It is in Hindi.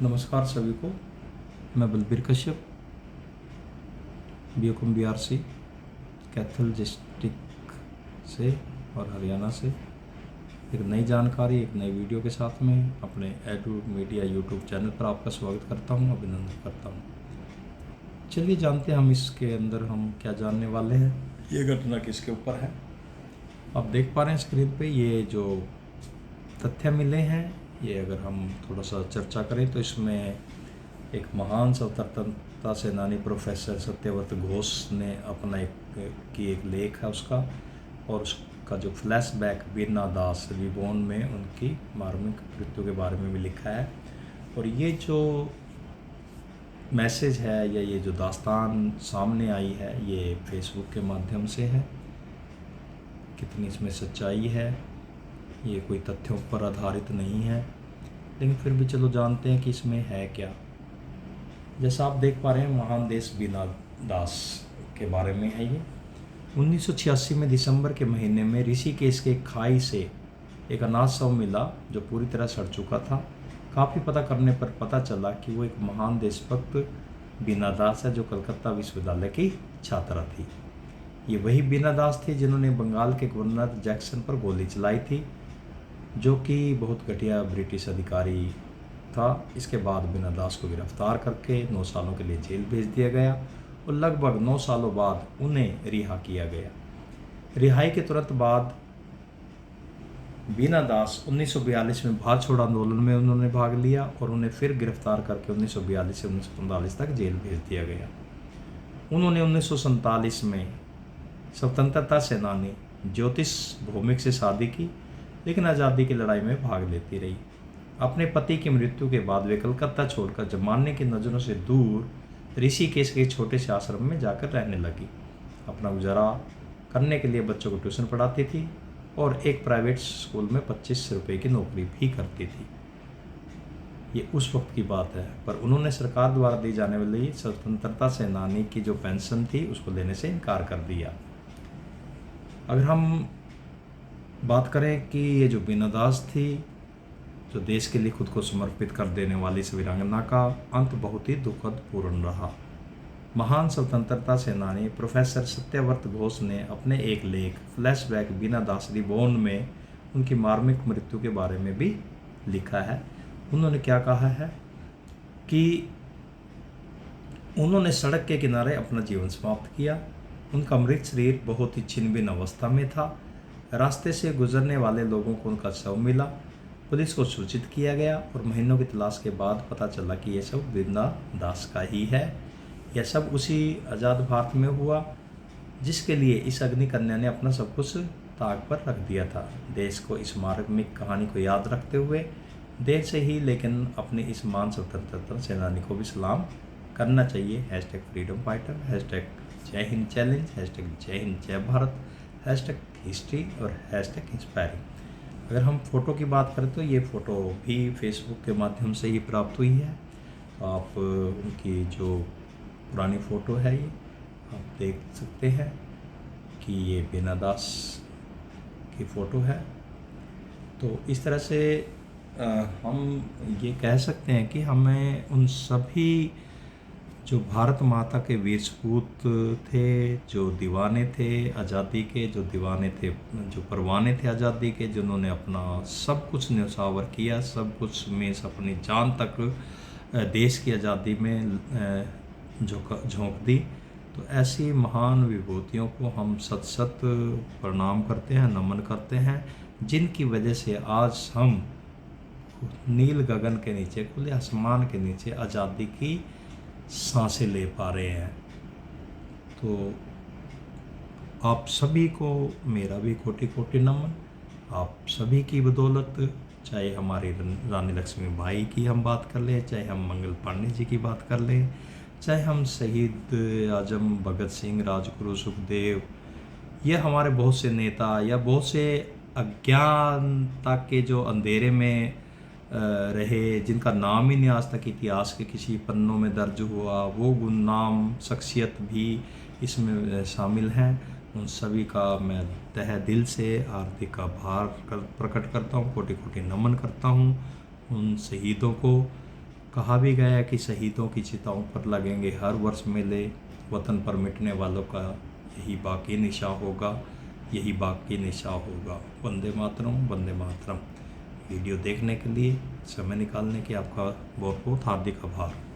नमस्कार सभी को। मैं बलबीर कश्यप, बीओकम बीआरसी कैथल डिस्ट्रिक्ट से और हरियाणा से एक नई जानकारी, एक नई वीडियो के साथ में अपने एडू मीडिया यूट्यूब चैनल पर आपका स्वागत करता हूं, अभिनंदन करता हूं। चलिए जानते हैं हम इसके अंदर हम क्या जानने वाले हैं, ये घटना किसके ऊपर है। आप देख पा रहे हैं स्क्रीन पे ये जो तथ्य मिले हैं, ये अगर हम थोड़ा सा चर्चा करें तो इसमें एक महान स्वतंत्रता सेनानी प्रोफेसर सत्यव्रत घोष ने अपना एक लेख है उसका, और उसका जो फ्लैशबैक बीना दास रिबॉर्न में उनकी मार्मिक मृत्यु के बारे में भी लिखा है। और ये जो मैसेज है या ये जो दास्तान सामने आई है ये फेसबुक के माध्यम से है। कितनी इसमें सच्चाई है, ये कोई तथ्यों पर आधारित नहीं है, लेकिन फिर भी चलो जानते हैं कि इसमें है क्या। जैसा आप देख पा रहे हैं, महान देश बीना दास के बारे में है ये। 1986 में दिसंबर के महीने में ऋषिकेश के खाई से एक अनाथ शव मिला जो पूरी तरह सड़ चुका था। काफ़ी पता करने पर पता चला कि वो एक महान देशभक्त बीना दास है जो कलकत्ता विश्वविद्यालय की छात्रा थी। ये वही बीना दास थी जिन्होंने बंगाल के गवर्नर जैक्सन पर गोली चलाई थी, जो कि बहुत घटिया ब्रिटिश अधिकारी था। इसके बाद बीना दास को गिरफ्तार करके 9 सालों के लिए जेल भेज दिया गया और लगभग 9 सालों बाद उन्हें रिहा किया गया। रिहाई के तुरंत बाद बीना दास 1942 में भारत छोड़ो आंदोलन में उन्होंने भाग लिया और उन्हें फिर गिरफ्तार करके 1942 से 1945 तक जेल भेज दिया गया। उन्होंने 1947 में स्वतंत्रता सेनानी ज्योतिष भौमिक से शादी की, लेकिन आज़ादी की लड़ाई में भाग लेती रही। अपने पति की मृत्यु के बाद वे कलकत्ता छोड़कर जमाने की नज़रों से दूर ऋषिकेश के छोटे से आश्रम में जाकर रहने लगी। अपना गुजारा करने के लिए बच्चों को ट्यूशन पढ़ाती थी और एक प्राइवेट स्कूल में 25 रुपये की नौकरी भी करती थी। ये उस वक्त की बात है, पर उन्होंने सरकार द्वारा दी जाने वाली स्वतंत्रता सेनानी की जो पेंशन थी उसको लेने से इनकार कर दिया। अगर हम बात करें कि ये जो बीना दास थी, जो देश के लिए खुद को समर्पित कर देने वाली इस वीरांगना का अंत बहुत ही दुखद पूर्ण रहा। महान स्वतंत्रता सेनानी प्रोफेसर सत्यव्रत घोष ने अपने एक लेख फ्लैशबैक बीना दास रिबॉर्न में उनकी मार्मिक मृत्यु के बारे में भी लिखा है। उन्होंने क्या कहा है कि उन्होंने सड़क के किनारे अपना जीवन समाप्त किया। उनका मृत शरीर बहुत ही छिन्न भिन्न अवस्था में था। रास्ते से गुजरने वाले लोगों को उनका शव मिला। पुलिस को सूचित किया गया और महीनों की तलाश के बाद पता चला कि यह सब बीना दास का ही है। यह सब उसी आज़ाद भारत में हुआ जिसके लिए इस अग्निकन्या ने अपना सब कुछ ताक पर रख दिया था। देश को इस मार्मिक कहानी को याद रखते हुए देर से ही लेकिन अपने इस महान स्वतंत्रता सेनानी को भी सलाम करना चाहिए। #फ्रीडम फाइटर, #जय हिंद चैलेंज, #जय हिंद जय भारत, #हिस्ट्री और #इंस्पायरिंग। अगर हम फ़ोटो की बात करें तो ये फ़ोटो भी फेसबुक के माध्यम से ही प्राप्त हुई है। आप उनकी जो पुरानी फ़ोटो है ये आप देख सकते हैं कि ये बीना दास की फ़ोटो है। तो इस तरह से हम ये कह सकते हैं कि हमें उन सभी जो भारत माता के वीर सपूत थे, जो दीवाने थे आज़ादी के, जो दीवाने थे, जो परवाने थे आज़ादी के, जिन्होंने अपना सब कुछ न्योछावर किया, सब कुछ में अपनी जान तक देश की आज़ादी में झोंक दी। तो ऐसी महान विभूतियों को हम सत सत प्रणाम करते हैं, नमन करते हैं, जिनकी वजह से आज हम नील गगन के नीचे, खुले आसमान के नीचे आज़ादी की सांसें ले पा रहे हैं। तो आप सभी को मेरा भी कोटि कोटि नमन। आप सभी की बदौलत, चाहे हमारी रानी लक्ष्मीबाई की हम बात कर लें, चाहे हम मंगल पांडे जी की बात कर लें, चाहे हम शहीद आजम भगत सिंह, राजगुरु सुखदेव, ये हमारे बहुत से नेता या बहुत से अज्ञानता के जो अंधेरे में रहे, जिनका नाम ही नहीं आज तक इतिहास के किसी पन्नों में दर्ज हुआ, वो गुमनाम शख्सियत भी इसमें शामिल हैं। उन सभी का मैं तहे दिल से हार्दिक आभार प्रकट करता हूँ, कोटि कोटि नमन करता हूँ उन शहीदों को कहा भी गया है कि शहीदों की चिताओं पर लगेंगे हर वर्ष मेले, वतन पर मिटने वालों का यही बाकी निशान होगा, यही बाकी निशान होगा। वंदे मातरम, वंदे मातरम। वीडियो देखने के लिए, समय निकालने के आपका बहुत बहुत हार्दिक आभार।